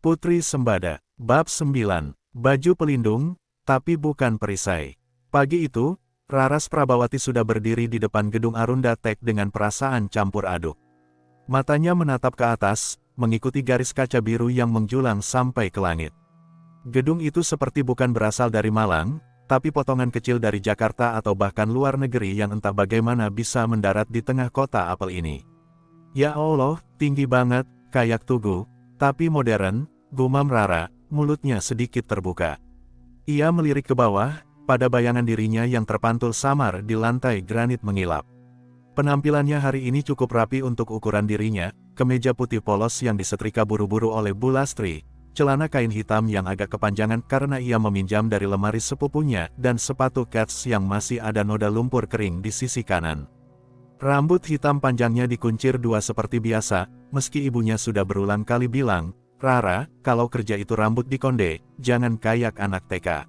Putri Sembada, Bab 9, Baju Pelindung, tapi bukan perisai. Pagi itu, Raras Prabawati sudah berdiri di depan gedung Arunda Tech dengan perasaan campur aduk. Matanya menatap ke atas, mengikuti garis kaca biru yang menjulang sampai ke langit. Gedung itu seperti bukan berasal dari Malang, tapi potongan kecil dari Jakarta atau bahkan luar negeri yang entah bagaimana bisa mendarat di tengah kota apel ini. Ya Allah, tinggi banget, kayak tugu, tapi modern, gumam Rara, mulutnya sedikit terbuka. Ia melirik ke bawah, pada bayangan dirinya yang terpantul samar di lantai granit mengilap. Penampilannya hari ini cukup rapi untuk ukuran dirinya, kemeja putih polos yang disetrika buru-buru oleh Bu Lastri, celana kain hitam yang agak kepanjangan karena ia meminjam dari lemari sepupunya, dan sepatu kets yang masih ada noda lumpur kering di sisi kanan. Rambut hitam panjangnya dikuncir dua seperti biasa, meski ibunya sudah berulang kali bilang, "Rara, kalau kerja itu rambut dikonde, jangan kayak anak TK."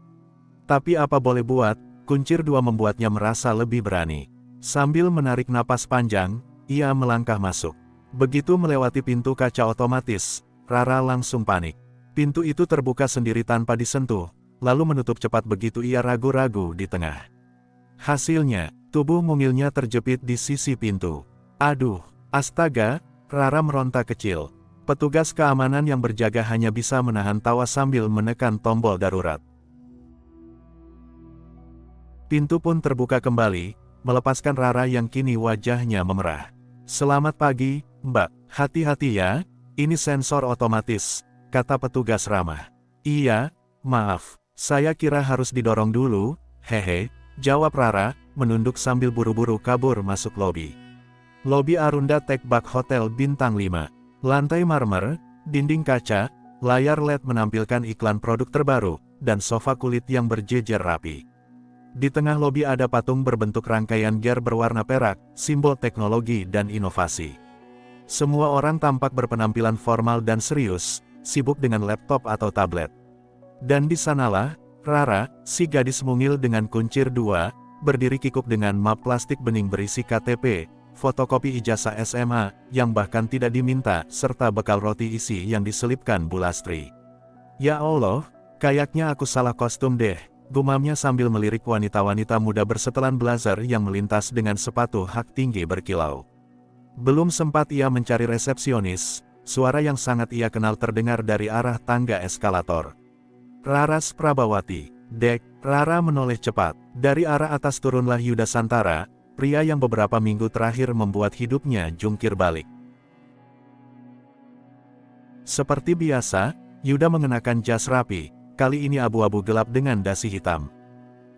Tapi apa boleh buat, kuncir dua membuatnya merasa lebih berani. Sambil menarik napas panjang, ia melangkah masuk. Begitu melewati pintu kaca otomatis, Rara langsung panik. Pintu itu terbuka sendiri tanpa disentuh, lalu menutup cepat begitu ia ragu-ragu di tengah. Hasilnya, tubuh mungilnya terjepit di sisi pintu. Aduh, astaga, Rara meronta kecil. Petugas keamanan yang berjaga hanya bisa menahan tawa sambil menekan tombol darurat. Pintu pun terbuka kembali, melepaskan Rara yang kini wajahnya memerah. "Selamat pagi, Mbak. Hati-hati ya, ini sensor otomatis," kata petugas ramah. "Iya, maaf, saya kira harus didorong dulu, hehe," jawab Rara, menunduk sambil buru-buru kabur masuk lobi. Lobi Arunda Tech Bak Hotel Bintang 5. Lantai marmer, dinding kaca, layar LED menampilkan iklan produk terbaru, dan sofa kulit yang berjejer rapi. Di tengah lobi ada patung berbentuk rangkaian gear berwarna perak, simbol teknologi dan inovasi. Semua orang tampak berpenampilan formal dan serius, sibuk dengan laptop atau tablet. Dan di sanalah, Rara, si gadis mungil dengan kuncir dua, berdiri kikuk dengan map plastik bening berisi KTP, fotokopi ijazah SMA, yang bahkan tidak diminta, serta bekal roti isi yang diselipkan Bu Lastri. "Ya Allah, kayaknya aku salah kostum deh," gumamnya sambil melirik wanita-wanita muda bersetelan blazer yang melintas dengan sepatu hak tinggi berkilau. Belum sempat ia mencari resepsionis, suara yang sangat ia kenal terdengar dari arah tangga eskalator. "Raras Prabawati, Dek." Rara menoleh cepat. Dari arah atas turunlah Yuda Santara, pria yang beberapa minggu terakhir membuat hidupnya jungkir balik. Seperti biasa, Yuda mengenakan jas rapi, kali ini abu-abu gelap dengan dasi hitam.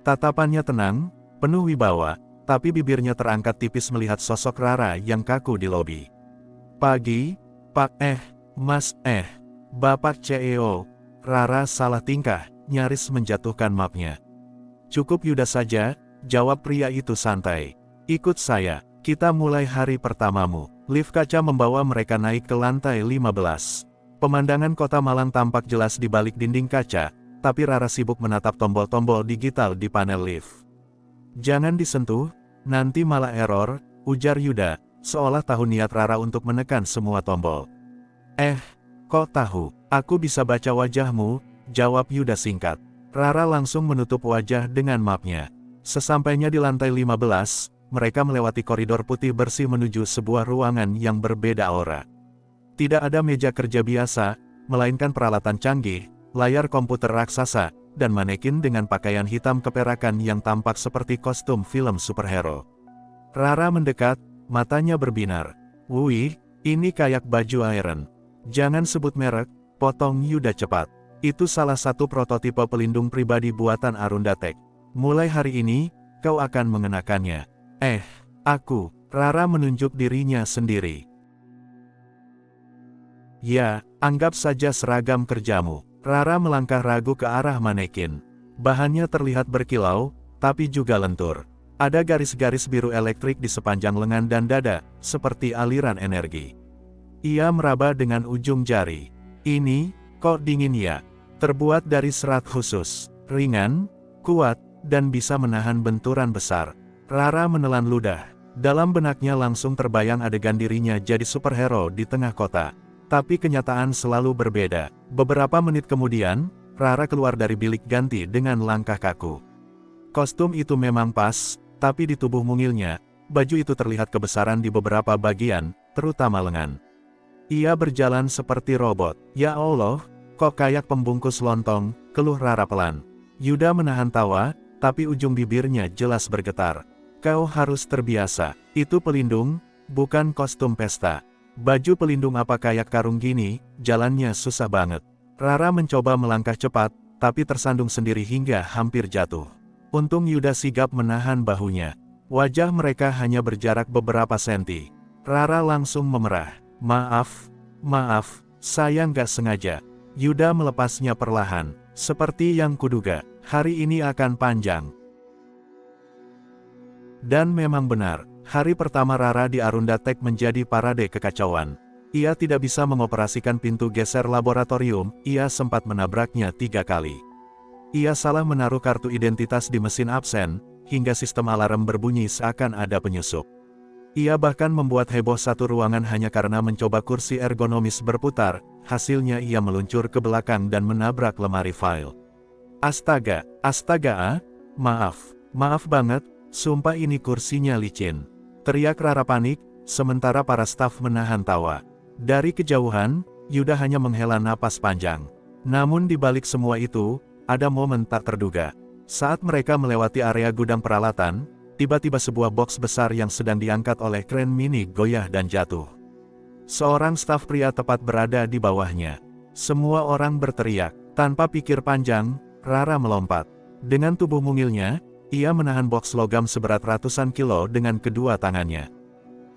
Tatapannya tenang, penuh wibawa, tapi bibirnya terangkat tipis melihat sosok Rara yang kaku di lobi. "Pagi, Pak Mas Bapak CEO." Rara salah tingkah, nyaris menjatuhkan mapnya. "Cukup Yuda saja," jawab pria itu santai. "Ikut saya, kita mulai hari pertamamu." Lift kaca membawa mereka naik ke lantai 15. Pemandangan kota Malang tampak jelas di balik dinding kaca, tapi Rara sibuk menatap tombol-tombol digital di panel lift. "Jangan disentuh, nanti malah error," ujar Yuda, seolah tahu niat Rara untuk menekan semua tombol. Kok tahu? Aku bisa baca wajahmu," jawab Yuda singkat. Rara langsung menutup wajah dengan mapnya. Sesampainya di lantai 15, mereka melewati koridor putih bersih menuju sebuah ruangan yang berbeda aura. Tidak ada meja kerja biasa, melainkan peralatan canggih, layar komputer raksasa, dan manekin dengan pakaian hitam keperakan yang tampak seperti kostum film superhero. Rara mendekat, matanya berbinar. "Wih, ini kayak baju Iron." "Jangan sebut merek," potong Yuda cepat. "Itu salah satu prototipe pelindung pribadi buatan Arunda Tech. Mulai hari ini, kau akan mengenakannya." Aku," Rara menunjuk dirinya sendiri. "Ya, anggap saja seragam kerjamu." Rara melangkah ragu ke arah manekin. Bahannya terlihat berkilau, tapi juga lentur. Ada garis-garis biru elektrik di sepanjang lengan dan dada, seperti aliran energi. Ia meraba dengan ujung jari. "Ini, kok dingin ya? Terbuat dari serat khusus, ringan, kuat, dan bisa menahan benturan besar." Rara menelan ludah. Dalam benaknya langsung terbayang adegan dirinya jadi superhero di tengah kota. Tapi kenyataan selalu berbeda. Beberapa menit kemudian, Rara keluar dari bilik ganti dengan langkah kaku. Kostum itu memang pas, tapi di tubuh mungilnya, baju itu terlihat kebesaran di beberapa bagian, terutama lengan. Ia berjalan seperti robot. Ya Allah, kok kayak pembungkus lontong, keluh Rara pelan. Yuda menahan tawa, tapi ujung bibirnya jelas bergetar. Kau harus terbiasa, itu pelindung, bukan kostum pesta. Baju pelindung apa kayak karung gini, jalannya susah banget. Rara mencoba melangkah cepat, tapi tersandung sendiri hingga hampir jatuh. Untung Yuda sigap menahan bahunya. Wajah mereka hanya berjarak beberapa senti. Rara langsung memerah. Maaf, saya nggak sengaja. Yuda melepasnya perlahan. Seperti yang kuduga, hari ini akan panjang. Dan memang benar, hari pertama Rara di Arunda Tech menjadi parade kekacauan. Ia tidak bisa mengoperasikan pintu geser laboratorium, ia sempat menabraknya 3 kali. Ia salah menaruh kartu identitas di mesin absen, hingga sistem alarm berbunyi seakan ada penyusup. Ia bahkan membuat heboh satu ruangan hanya karena mencoba kursi ergonomis berputar, hasilnya ia meluncur ke belakang dan menabrak lemari file. Astaga, maaf banget, sumpah ini kursinya licin. Teriak Rara panik, sementara para staf menahan tawa. Dari kejauhan, Yuda hanya menghela napas panjang. Namun di balik semua itu, ada momen tak terduga. Saat mereka melewati area gudang peralatan, tiba-tiba sebuah box besar yang sedang diangkat oleh kren mini goyah dan jatuh. Seorang staf pria tepat berada di bawahnya. Semua orang berteriak. Tanpa pikir panjang, Rara melompat. Dengan tubuh mungilnya, ia menahan box logam seberat ratusan kilo dengan kedua tangannya.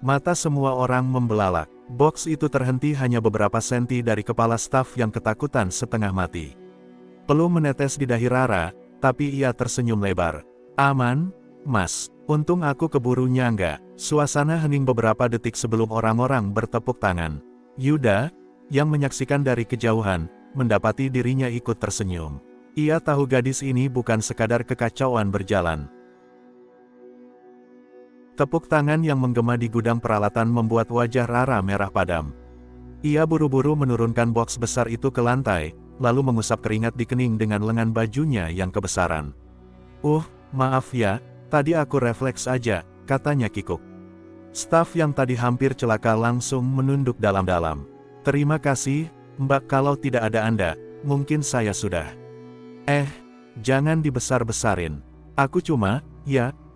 Mata semua orang membelalak. Box itu terhenti hanya beberapa senti dari kepala staf yang ketakutan setengah mati. Peluh menetes di dahi Rara, tapi ia tersenyum lebar. Aman, Mas. Untung aku keburu nyangga. Suasana hening beberapa detik sebelum orang-orang bertepuk tangan. Yuda, yang menyaksikan dari kejauhan, mendapati dirinya ikut tersenyum. Ia tahu gadis ini bukan sekadar kekacauan berjalan. Tepuk tangan yang menggema di gudang peralatan membuat wajah Rara merah padam. Ia buru-buru menurunkan box besar itu ke lantai, lalu mengusap keringat di kening dengan lengan bajunya yang kebesaran. Maaf ya, tadi aku refleks aja, katanya kikuk. Staf yang tadi hampir celaka langsung menunduk dalam-dalam. Terima kasih, Mbak, kalau tidak ada Anda, mungkin saya sudah. Jangan dibesar-besarin. Aku cuma,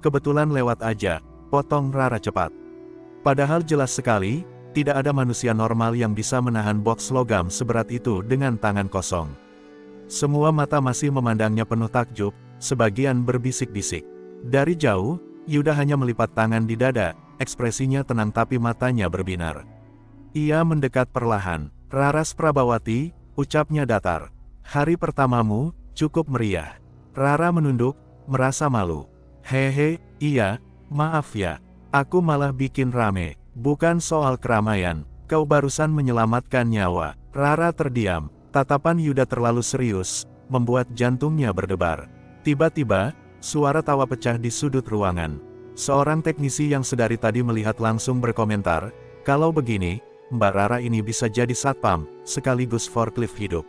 kebetulan lewat aja, potong Rara cepat. Padahal jelas sekali, tidak ada manusia normal yang bisa menahan box logam seberat itu dengan tangan kosong. Semua mata masih memandangnya penuh takjub, sebagian berbisik-bisik. Dari jauh, Yuda hanya melipat tangan di dada, ekspresinya tenang tapi matanya berbinar. Ia mendekat perlahan. Raras Prabawati, ucapnya datar. Hari pertamamu, cukup meriah. Rara menunduk, merasa malu. Hehe, iya, maaf ya. Aku malah bikin rame. Bukan soal keramaian, kau barusan menyelamatkan nyawa. Rara terdiam. Tatapan Yuda terlalu serius, membuat jantungnya berdebar. Tiba-tiba, suara tawa pecah di sudut ruangan. Seorang teknisi yang sedari tadi melihat langsung berkomentar, kalau begini, Mbak Rara ini bisa jadi satpam, sekaligus forklift hidup.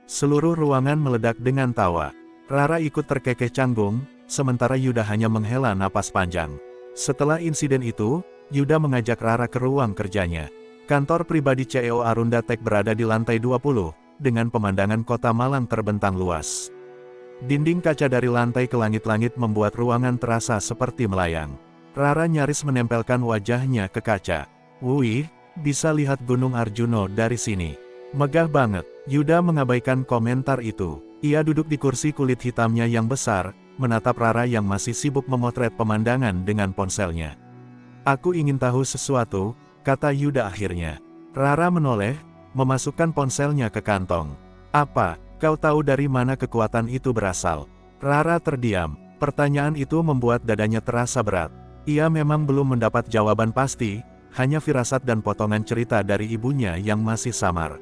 Seluruh ruangan meledak dengan tawa. Rara ikut terkekeh canggung, sementara Yuda hanya menghela napas panjang. Setelah insiden itu, Yuda mengajak Rara ke ruang kerjanya. Kantor pribadi CEO Arunda Tech berada di lantai 20, dengan pemandangan kota Malang terbentang luas. Dinding kaca dari lantai ke langit-langit membuat ruangan terasa seperti melayang. Rara nyaris menempelkan wajahnya ke kaca. Wih, bisa lihat Gunung Arjuno dari sini. Megah banget. Yuda mengabaikan komentar itu. Ia duduk di kursi kulit hitamnya yang besar, menatap Rara yang masih sibuk memotret pemandangan dengan ponselnya. Aku ingin tahu sesuatu, kata Yuda akhirnya. Rara menoleh, memasukkan ponselnya ke kantong. Apa, kau tahu dari mana kekuatan itu berasal? Rara terdiam. Pertanyaan itu membuat dadanya terasa berat. Ia memang belum mendapat jawaban pasti, hanya firasat dan potongan cerita dari ibunya yang masih samar.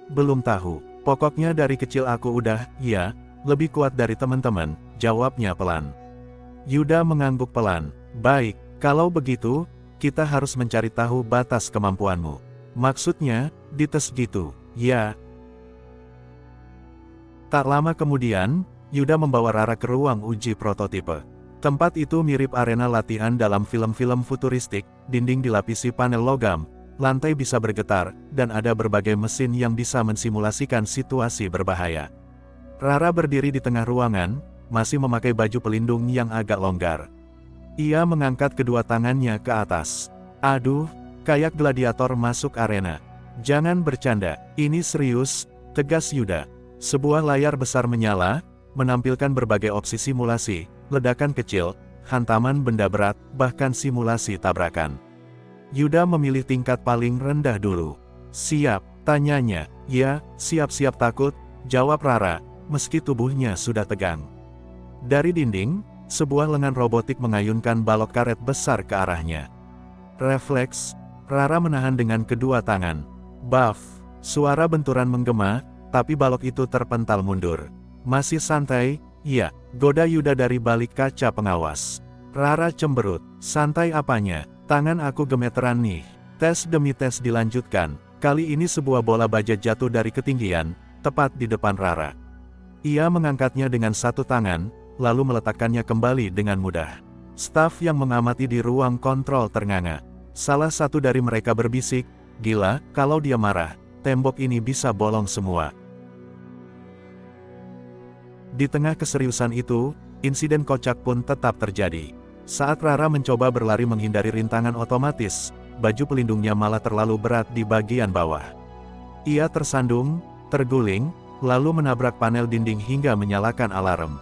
Belum tahu. Pokoknya dari kecil aku udah, lebih kuat dari teman-teman, jawabnya pelan. Yuda mengangguk pelan. Baik, kalau begitu, kita harus mencari tahu batas kemampuanmu. Maksudnya, dites gitu, ya. Tak lama kemudian, Yuda membawa Rara ke ruang uji prototipe. Tempat itu mirip arena latihan dalam film-film futuristik, dinding dilapisi panel logam, lantai bisa bergetar, dan ada berbagai mesin yang bisa mensimulasikan situasi berbahaya. Rara berdiri di tengah ruangan, masih memakai baju pelindung yang agak longgar. Ia mengangkat kedua tangannya ke atas. Aduh, kayak gladiator masuk arena. Jangan bercanda, ini serius, tegas Yuda. Sebuah layar besar menyala, menampilkan berbagai opsi simulasi, ledakan kecil, hantaman benda berat, bahkan simulasi tabrakan. Yuda memilih tingkat paling rendah dulu. Siap, tanyanya. Ya, siap-siap takut, jawab Rara, meski tubuhnya sudah tegang. Dari dinding, sebuah lengan robotik mengayunkan balok karet besar ke arahnya. Refleks, Rara menahan dengan kedua tangan. Buff, suara benturan menggema, tapi balok itu terpental mundur. Masih santai, iya, goda Yuda dari balik kaca pengawas. Rara cemberut, santai apanya, tangan aku gemeteran nih. Tes demi tes dilanjutkan, kali ini sebuah bola baja jatuh dari ketinggian, tepat di depan Rara. Ia mengangkatnya dengan satu tangan, lalu meletakkannya kembali dengan mudah. Staf yang mengamati di ruang kontrol ternganga. Salah satu dari mereka berbisik, gila, kalau dia marah, tembok ini bisa bolong semua. Di tengah keseriusan itu, insiden kocak pun tetap terjadi. Saat Rara mencoba berlari menghindari rintangan otomatis, baju pelindungnya malah terlalu berat di bagian bawah. Ia tersandung, terguling, lalu menabrak panel dinding hingga menyalakan alarm.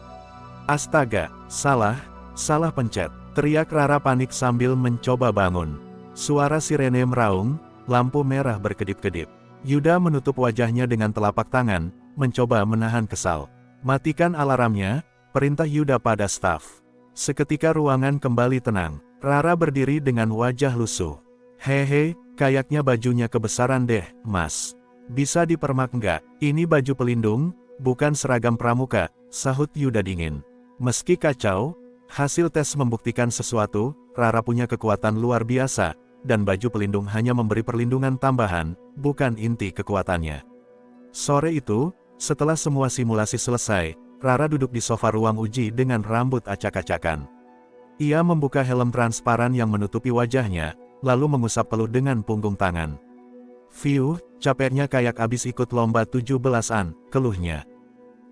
Astaga, salah pencet, teriak Rara panik sambil mencoba bangun. Suara sirene meraung, lampu merah berkedip-kedip. Yuda menutup wajahnya dengan telapak tangan, mencoba menahan kesal. Matikan alarmnya, perintah Yuda pada staf. Seketika ruangan kembali tenang. Rara berdiri dengan wajah lusuh. Hehe, kayaknya bajunya kebesaran deh, Mas. Bisa dipermak nggak? Ini baju pelindung, bukan seragam pramuka, sahut Yuda dingin. Meski kacau, hasil tes membuktikan sesuatu, Rara punya kekuatan luar biasa, dan baju pelindung hanya memberi perlindungan tambahan, bukan inti kekuatannya. Sore itu, setelah semua simulasi selesai, Rara duduk di sofa ruang uji dengan rambut acak-acakan. Ia membuka helm transparan yang menutupi wajahnya, lalu mengusap peluh dengan punggung tangan. Fiuh, capeknya kayak abis ikut lomba 17-an, keluhnya.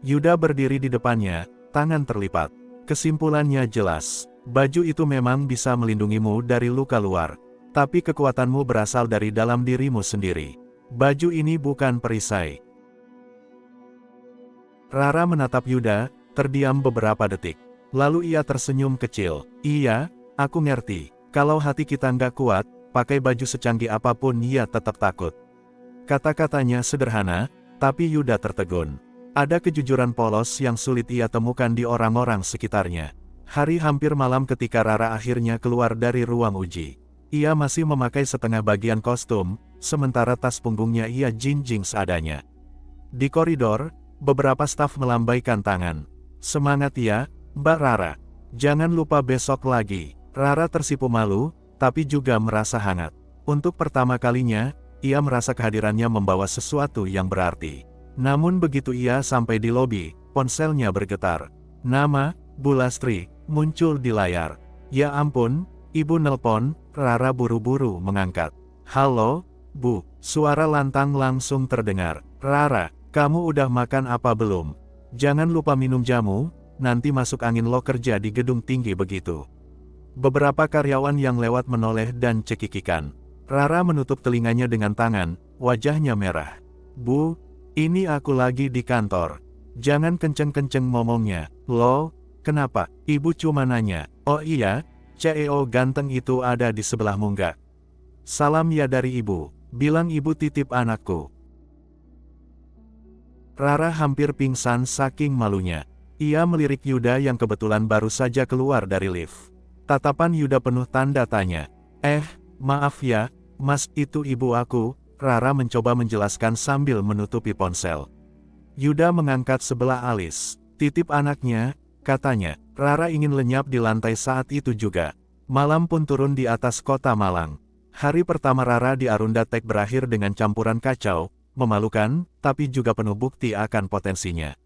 Yuda berdiri di depannya, tangan terlipat. Kesimpulannya jelas, baju itu memang bisa melindungimu dari luka luar, tapi kekuatanmu berasal dari dalam dirimu sendiri. Baju ini bukan perisai. Rara menatap Yuda, terdiam beberapa detik. Lalu ia tersenyum kecil. Iya, aku ngerti. Kalau hati kita nggak kuat, pakai baju secanggih apapun ia tetap takut. Kata-katanya sederhana, tapi Yuda tertegun. Ada kejujuran polos yang sulit ia temukan di orang-orang sekitarnya. Hari hampir malam ketika Rara akhirnya keluar dari ruang uji. Ia masih memakai setengah bagian kostum, sementara tas punggungnya ia jinjing seadanya. Di koridor, beberapa staf melambaikan tangan. Semangat ya, Mbak Rara. Jangan lupa besok lagi. Rara tersipu malu, tapi juga merasa hangat. Untuk pertama kalinya, ia merasa kehadirannya membawa sesuatu yang berarti. Namun begitu ia sampai di lobi, ponselnya bergetar. Nama, Bu Lastri, muncul di layar. Ya ampun, Ibu nelpon, Rara buru-buru mengangkat. Halo, Bu, suara lantang langsung terdengar. Rara, kamu udah makan apa belum? Jangan lupa minum jamu, nanti masuk angin lo kerja di gedung tinggi begitu. Beberapa karyawan yang lewat menoleh dan cekikikan. Rara menutup telinganya dengan tangan, wajahnya merah. Bu, ini aku lagi di kantor. Jangan kenceng-kenceng ngomongnya. Lo, kenapa? Ibu cuma nanya. Oh iya, CEO ganteng itu ada di sebelahmu nggak? Salam ya dari ibu, bilang ibu titip anakku. Rara hampir pingsan saking malunya. Ia melirik Yuda yang kebetulan baru saja keluar dari lift. Tatapan Yuda penuh tanda tanya. Maaf ya, Mas, itu ibu aku. Rara mencoba menjelaskan sambil menutupi ponsel. Yuda mengangkat sebelah alis. Titip anaknya, katanya. Rara ingin lenyap di lantai saat itu juga. Malam pun turun di atas kota Malang. Hari pertama Rara di Arunda Tech berakhir dengan campuran kacau, memalukan, tapi juga penuh bukti akan potensinya.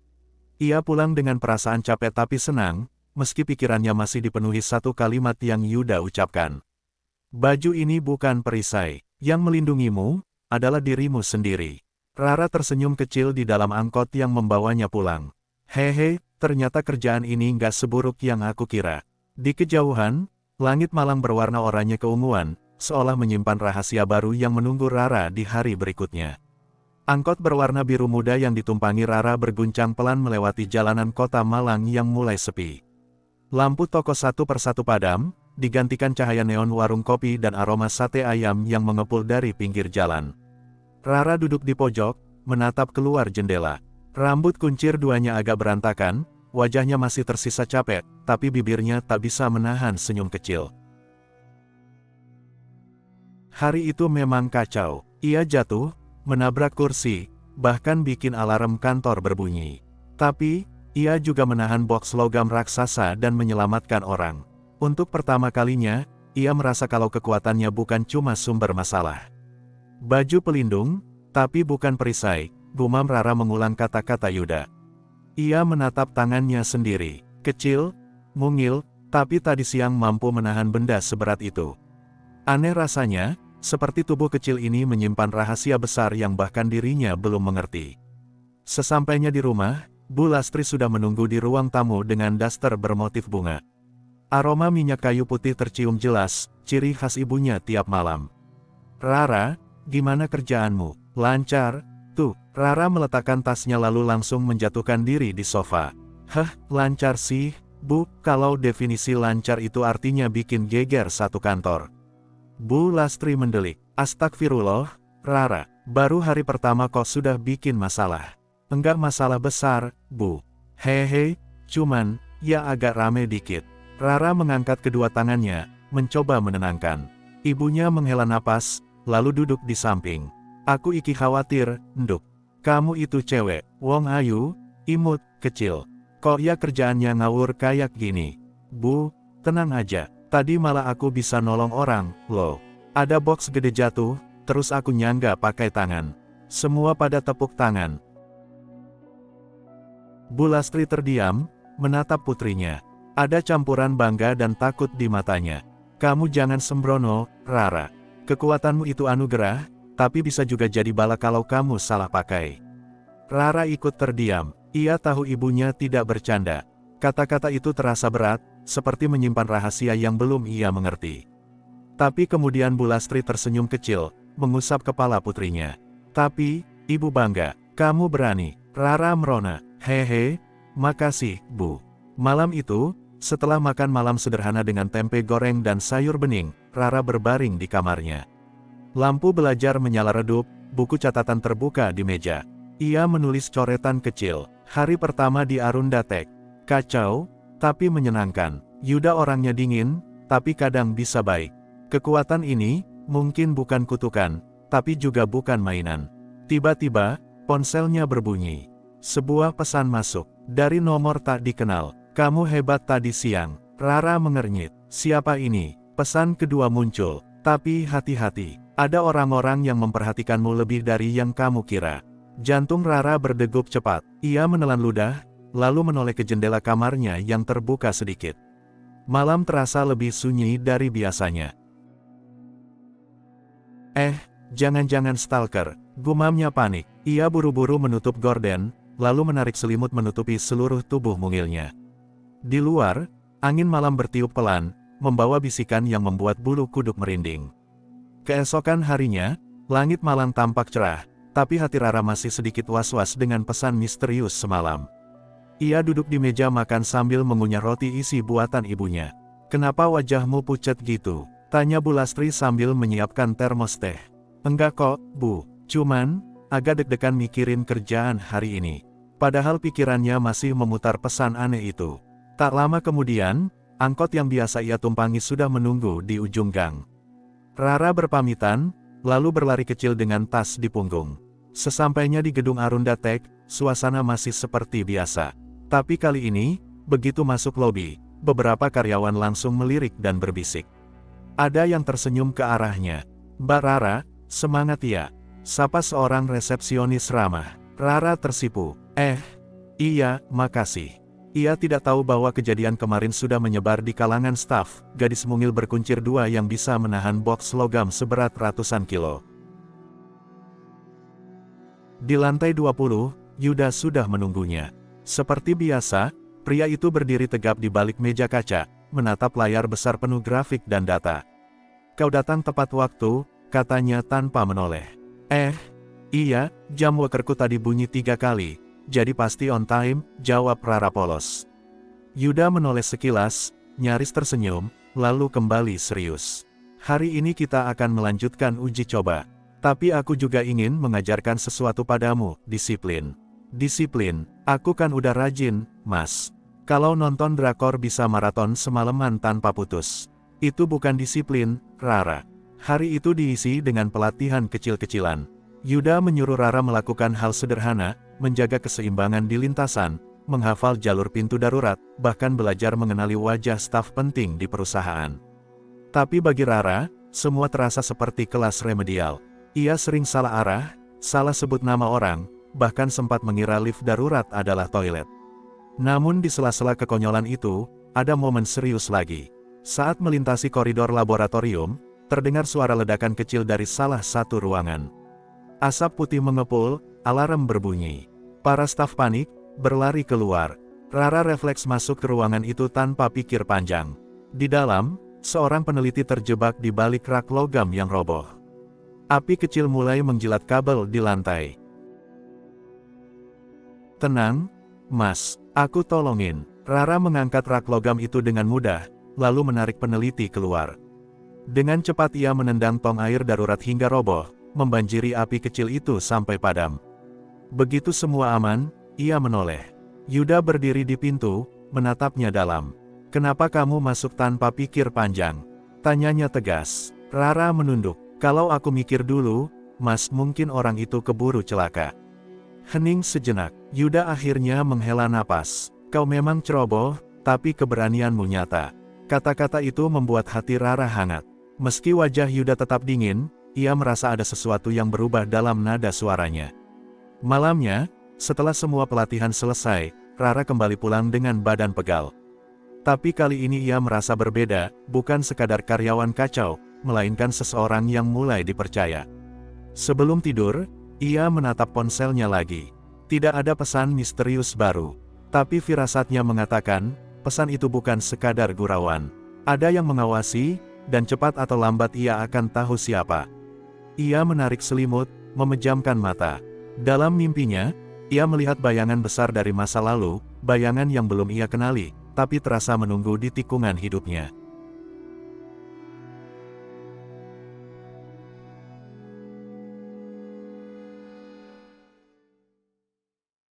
Ia pulang dengan perasaan capek tapi senang, meski pikirannya masih dipenuhi satu kalimat yang Yuda ucapkan. Baju ini bukan perisai, yang melindungimu, adalah dirimu sendiri. Rara tersenyum kecil di dalam angkot yang membawanya pulang. Hehe, ternyata kerjaan ini nggak seburuk yang aku kira. Di kejauhan, langit Malang berwarna oranye keunguan, seolah menyimpan rahasia baru yang menunggu Rara di hari berikutnya. Angkot berwarna biru muda yang ditumpangi Rara berguncang pelan melewati jalanan kota Malang yang mulai sepi. Lampu toko satu persatu padam, digantikan cahaya neon warung kopi dan aroma sate ayam yang mengepul dari pinggir jalan. Rara duduk di pojok, menatap keluar jendela. Rambut kuncir duanya agak berantakan, wajahnya masih tersisa capek, tapi bibirnya tak bisa menahan senyum kecil. Hari itu memang kacau. Ia jatuh, menabrak kursi, bahkan bikin alarm kantor berbunyi. Tapi, ia juga menahan box logam raksasa dan menyelamatkan orang. Untuk pertama kalinya, ia merasa kalau kekuatannya bukan cuma sumber masalah. Baju pelindung, tapi bukan perisai, gumam Rara mengulang kata-kata Yuda. Ia menatap tangannya sendiri, kecil, mungil, tapi tadi siang mampu menahan benda seberat itu. Aneh rasanya, seperti tubuh kecil ini menyimpan rahasia besar yang bahkan dirinya belum mengerti. Sesampainya di rumah, Bu Lastri sudah menunggu di ruang tamu dengan daster bermotif bunga. Aroma minyak kayu putih tercium jelas, ciri khas ibunya tiap malam. Rara, gimana kerjaanmu? Lancar? Tuh, Rara meletakkan tasnya lalu langsung menjatuhkan diri di sofa. Lancar sih, Bu, kalau definisi lancar itu artinya bikin geger satu kantor. Bu Lastri mendelik. Astagfirullah, Rara, baru hari pertama kok sudah bikin masalah. Enggak masalah besar, Bu. Hehe, cuman, ya agak rame dikit. Rara mengangkat kedua tangannya, mencoba menenangkan. Ibunya menghela napas, lalu duduk di samping. Aku iki khawatir, Nduk. Kamu itu cewek, wong ayu, imut, kecil. Kok ya kerjaannya ngawur kayak gini? Bu, tenang aja. Tadi malah aku bisa nolong orang, loh. Ada box gede jatuh, terus aku nyangga pakai tangan. Semua pada tepuk tangan. Bu Lastri terdiam, menatap putrinya. Ada campuran bangga dan takut di matanya. Kamu jangan sembrono, Rara. Kekuatanmu itu anugerah, tapi bisa juga jadi bala kalau kamu salah pakai. Rara ikut terdiam. Ia tahu ibunya tidak bercanda. Kata-kata itu terasa berat, seperti menyimpan rahasia yang belum ia mengerti. Tapi kemudian Bu Lastri tersenyum kecil, mengusap kepala putrinya. Tapi, Ibu bangga, kamu berani. Rara merona. Hehe, makasih, Bu. Malam itu, setelah makan malam sederhana dengan tempe goreng dan sayur bening, Rara berbaring di kamarnya. Lampu belajar menyala redup, buku catatan terbuka di meja. Ia menulis coretan kecil. Hari pertama di Arunda Tech. Kacau, tapi menyenangkan. Yuda orangnya dingin, tapi kadang bisa baik. Kekuatan ini, mungkin bukan kutukan, tapi juga bukan mainan. Tiba-tiba, ponselnya berbunyi. Sebuah pesan masuk, dari nomor tak dikenal. Kamu hebat tadi siang. Rara mengernyit. Siapa ini? Pesan kedua muncul. Tapi hati-hati, ada orang-orang yang memperhatikanmu lebih dari yang kamu kira. Jantung Rara berdegup cepat. Ia menelan ludah, lalu menoleh ke jendela kamarnya yang terbuka sedikit. Malam terasa lebih sunyi dari biasanya. Jangan-jangan stalker, gumamnya panik. Ia buru-buru menutup gorden, lalu menarik selimut menutupi seluruh tubuh mungilnya. Di luar, angin malam bertiup pelan, membawa bisikan yang membuat bulu kuduk merinding. Keesokan harinya, langit Malang tampak cerah, tapi hati Rara masih sedikit was-was dengan pesan misterius semalam. Ia duduk di meja makan sambil mengunyah roti isi buatan ibunya. Kenapa wajahmu pucat gitu? Tanya Bu Lastri sambil menyiapkan termos teh. Enggak kok, Bu. Cuman, agak deg-degan mikirin kerjaan hari ini. Padahal pikirannya masih memutar pesan aneh itu. Tak lama kemudian, angkot yang biasa ia tumpangi sudah menunggu di ujung gang. Rara berpamitan, lalu berlari kecil dengan tas di punggung. Sesampainya di gedung Arunda Tech, suasana masih seperti biasa. Tapi kali ini, begitu masuk lobi, beberapa karyawan langsung melirik dan berbisik. Ada yang tersenyum ke arahnya. "Mbak Rara, semangat ya," sapa seorang resepsionis ramah. Rara tersipu. Iya, makasih." Ia tidak tahu bahwa kejadian kemarin sudah menyebar di kalangan staf, gadis mungil berkuncir dua yang bisa menahan box logam seberat ratusan kilo. Di lantai 20, Yuda sudah menunggunya. Seperti biasa, pria itu berdiri tegap di balik meja kaca, menatap layar besar penuh grafik dan data. "Kau datang tepat waktu," katanya tanpa menoleh. Iya, jam wokerku tadi bunyi 3 kali. Jadi pasti on time," jawab Rara polos. Yuda menoleh sekilas, nyaris tersenyum, lalu kembali serius. "Hari ini kita akan melanjutkan uji coba. Tapi aku juga ingin mengajarkan sesuatu padamu, disiplin." "Disiplin? Aku kan udah rajin, Mas. Kalau nonton drakor bisa maraton semalaman tanpa putus. Itu bukan disiplin, Rara. Hari itu diisi dengan pelatihan kecil-kecilan." Yuda menyuruh Rara melakukan hal sederhana, menjaga keseimbangan di lintasan, menghafal jalur pintu darurat, bahkan belajar mengenali wajah staf penting di perusahaan. Tapi bagi Rara, semua terasa seperti kelas remedial. Ia sering salah arah, salah sebut nama orang, bahkan sempat mengira lift darurat adalah toilet. Namun di sela-sela kekonyolan itu, ada momen serius lagi. Saat melintasi koridor laboratorium, terdengar suara ledakan kecil dari salah satu ruangan. Asap putih mengepul, alarm berbunyi. Para staf panik, berlari keluar. Rara refleks masuk ke ruangan itu tanpa pikir panjang. Di dalam, seorang peneliti terjebak di balik rak logam yang roboh. Api kecil mulai menjilat kabel di lantai. "Tenang, Mas, aku tolongin." Rara mengangkat rak logam itu dengan mudah, lalu menarik peneliti keluar. Dengan cepat ia menendang tong air darurat hingga roboh, membanjiri api kecil itu sampai padam. Begitu semua aman, ia menoleh. Yuda berdiri di pintu, menatapnya dalam. "Kenapa kamu masuk tanpa pikir panjang?" tanyanya tegas. Rara menunduk. "Kalau aku mikir dulu, Mas, mungkin orang itu keburu celaka." Hening sejenak, Yuda akhirnya menghela napas. "Kau memang ceroboh, tapi keberanianmu nyata." Kata-kata itu membuat hati Rara hangat. Meski wajah Yuda tetap dingin, ia merasa ada sesuatu yang berubah dalam nada suaranya. Malamnya, setelah semua pelatihan selesai, Rara kembali pulang dengan badan pegal. Tapi kali ini ia merasa berbeda, bukan sekadar karyawan kacau, melainkan seseorang yang mulai dipercaya. Sebelum tidur, ia menatap ponselnya lagi. Tidak ada pesan misterius baru. Tapi firasatnya mengatakan, pesan itu bukan sekadar gurauan. Ada yang mengawasi, dan cepat atau lambat ia akan tahu siapa. Ia menarik selimut, memejamkan mata. Dalam mimpinya, ia melihat bayangan besar dari masa lalu, bayangan yang belum ia kenali, tapi terasa menunggu di tikungan hidupnya.